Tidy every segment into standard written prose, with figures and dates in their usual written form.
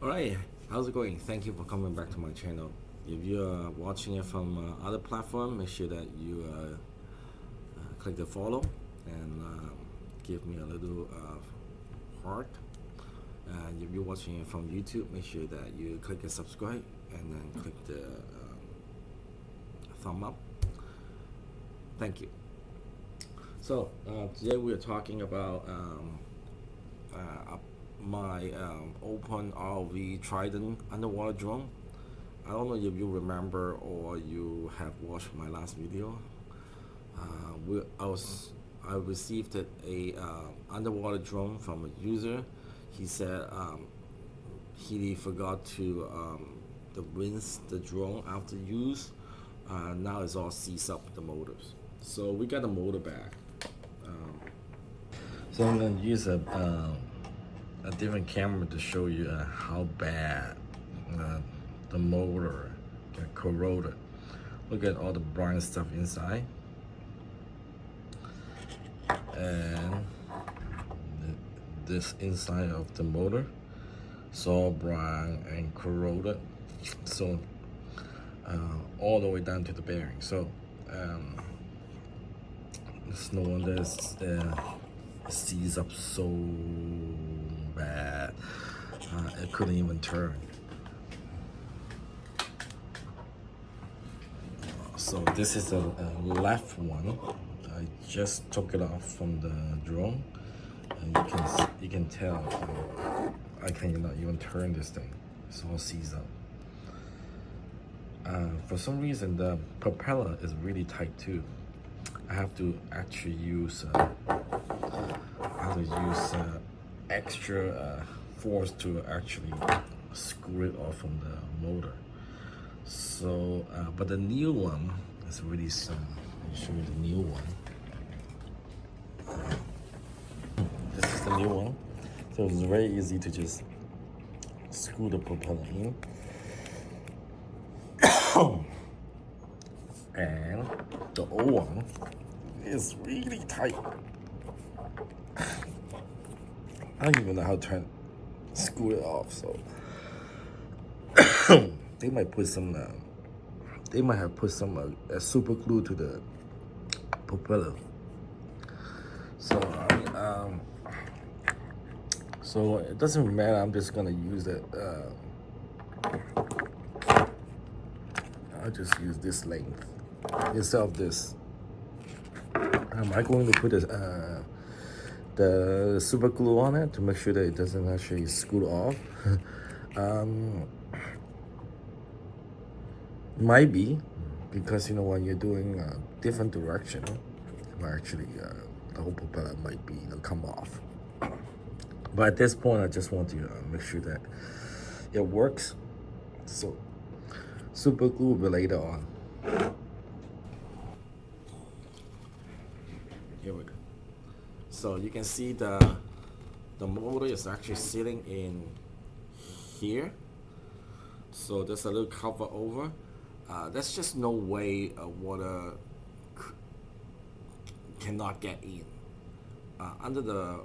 Alright, how's it going? Thank you for coming back to my channel. If you're watching it from other platform, make sure that you click the follow and give me a little heart. And if you're watching it from YouTube, make sure that you click the subscribe and then click the thumb up. Thank you. So today we are talking about my OpenROV Trident underwater drone. I don't know if you remember or you have watched my last video. I received a underwater drone from a user. He said he forgot to rinse the drone after use. Now it's all seized up the motors. So we got the motor back. So I'm gonna use a different camera to show you how bad the motor got corroded. Look at all the brown stuff inside, and this inside of the motor, it's all brown and corroded. So all the way down to the bearing. So it's no wonder it's seized up so bad. It couldn't even turn. So this is the left one. I just took it off from the drone, and you can tell I cannot even turn this thing. It's all seized up. For some reason, the propeller is really tight too. I have to actually use extra force to actually screw it off from the motor. So, but the new one is really some. Let me show you the new one. This is the new one. So it's very easy to just screw the propeller in. And the old one is really tight. I don't even know how to screw it off. So they might put some. They might have put some super glue to the propeller. So so it doesn't matter. I'm just gonna use it. I'll just use this length instead of this. Am I going to put the super glue on it to make sure that it doesn't actually screw off? Might be, because when you're doing a different direction, actually the whole propeller might be come off. But at this point, I just want to make sure that it works. So super glue will be later on. Here we go. So you can see the motor is actually sitting in here. So there's a little cover over. There's just no way water cannot get in. Under the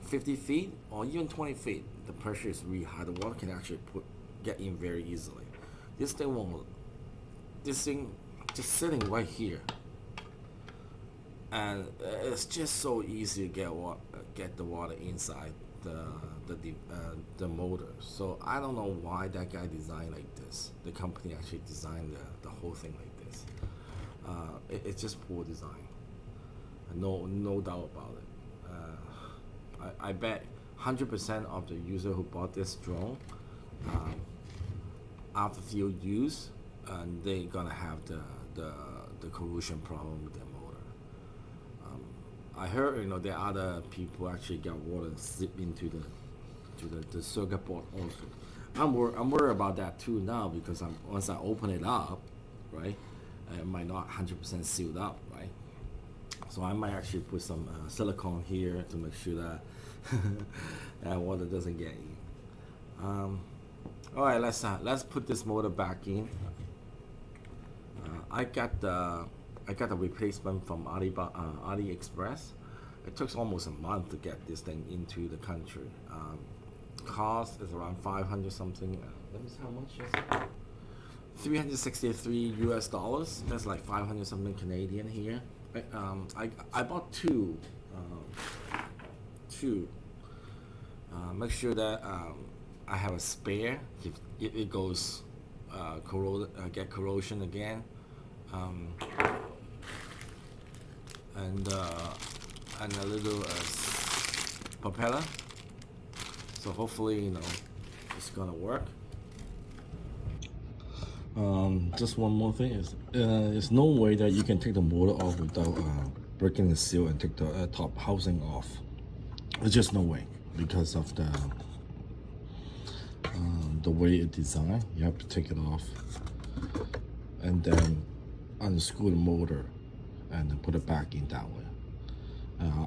50 feet or even 20 feet, the pressure is really high. The water can actually get in very easily. This thing won't. This thing just sitting right here, and it's just so easy to get the water inside the motor. So I don't know why that guy designed like this. The company actually designed the whole thing like this. It's just poor design. No doubt about it. I bet 100% of the user who bought this drone, after few use, they're gonna have the corrosion problem with their motor. I heard there are other people actually got water slip into the circuit board also. I'm worried about that too now, because once I open it up, right, it might not 100% sealed up, right? So I might actually put some silicone here to make sure that that water doesn't get in. All right, let's put this motor back in. I got the replacement from AliExpress. It took almost a month to get this thing into the country. cost is around 500 something. Let me see how much is it. 363 US dollars. That's like 500 something Canadian here. I bought two. Make sure that I have a spare if it goes get corrosion again. And a little propeller. So hopefully, it's gonna work. Just one more thing is, there's no way that you can take the motor off without breaking the seal and take the top housing off. There's just no way because of the way it's designed. You have to take it off and then unscrew the motor and then put it back in that way.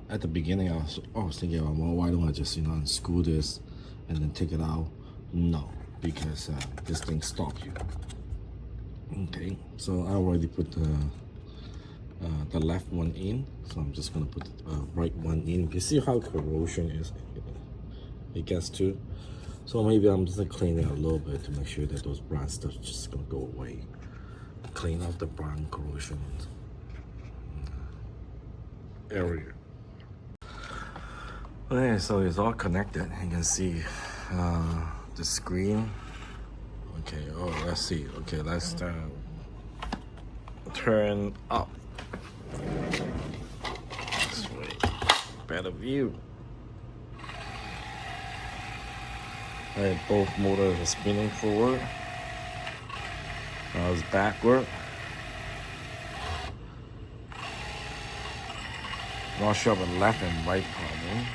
At the beginning, I was thinking, well, why don't I just unscrew this and then take it out? No, because this thing stops you. Okay, so I already put the left one in, so I'm just gonna put the right one in. You see how corrosion is? It gets to. So maybe I'm just gonna clean it a little bit to make sure that those brown stuff just gonna go away. Clean off the brown corrosion area. Okay, so it's all connected. You can see the screen. Okay, let's see. Okay, let's turn up. This way, better view. Alright, both motors are spinning forward. Now it's backward. Not sure about left and right problem.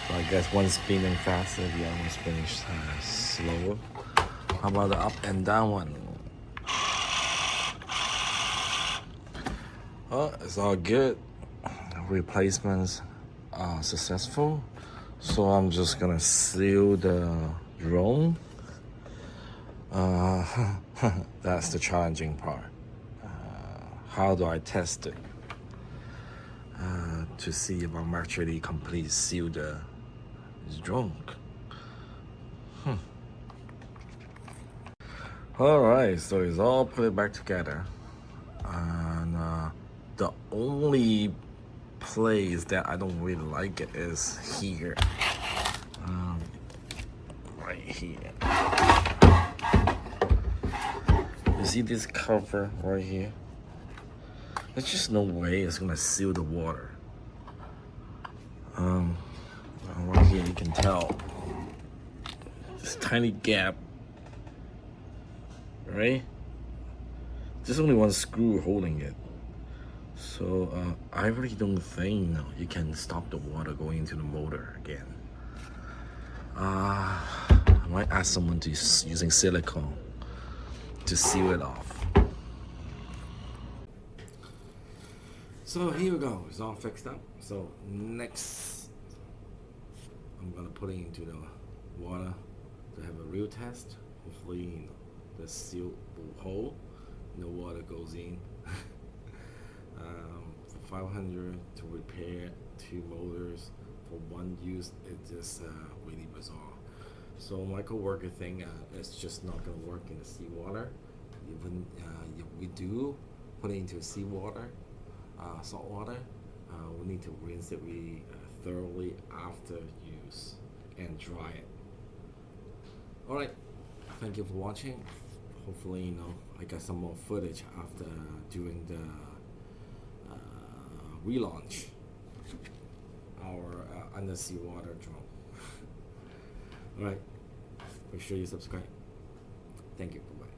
So I guess one's spinning faster, the other one's spinning slower. How about the up and down one? Oh, it's all good. Replacements are successful. So I'm just gonna seal the drone. That's the challenging part. How do I test it? To see if I'm actually completely sealed the drone. Alright, so it's all put it back together. And the only place that I don't really like it is here. Right here. You see this cover right here? There's just no way it's gonna seal the water. Right here you can tell this tiny gap, right? There's only one screw holding it. So I really don't think you can stop the water going into the motor again. I might ask someone to using silicone to seal it off. So here we go, it's all fixed up. So next, I'm gonna put it into the water to have a real test. Hopefully, the seal will hold, no water goes in. For 500 to repair 2 motors for one use, it's just really bizarre. So my coworker think it's just not gonna work in the seawater. Even if we do put it into seawater, salt water, we need to rinse it really thoroughly after use and dry it. Alright, thank you for watching. Hopefully, I got some more footage after doing the relaunch our undersea water drone. Alright, make sure you subscribe. Thank you, bye-bye.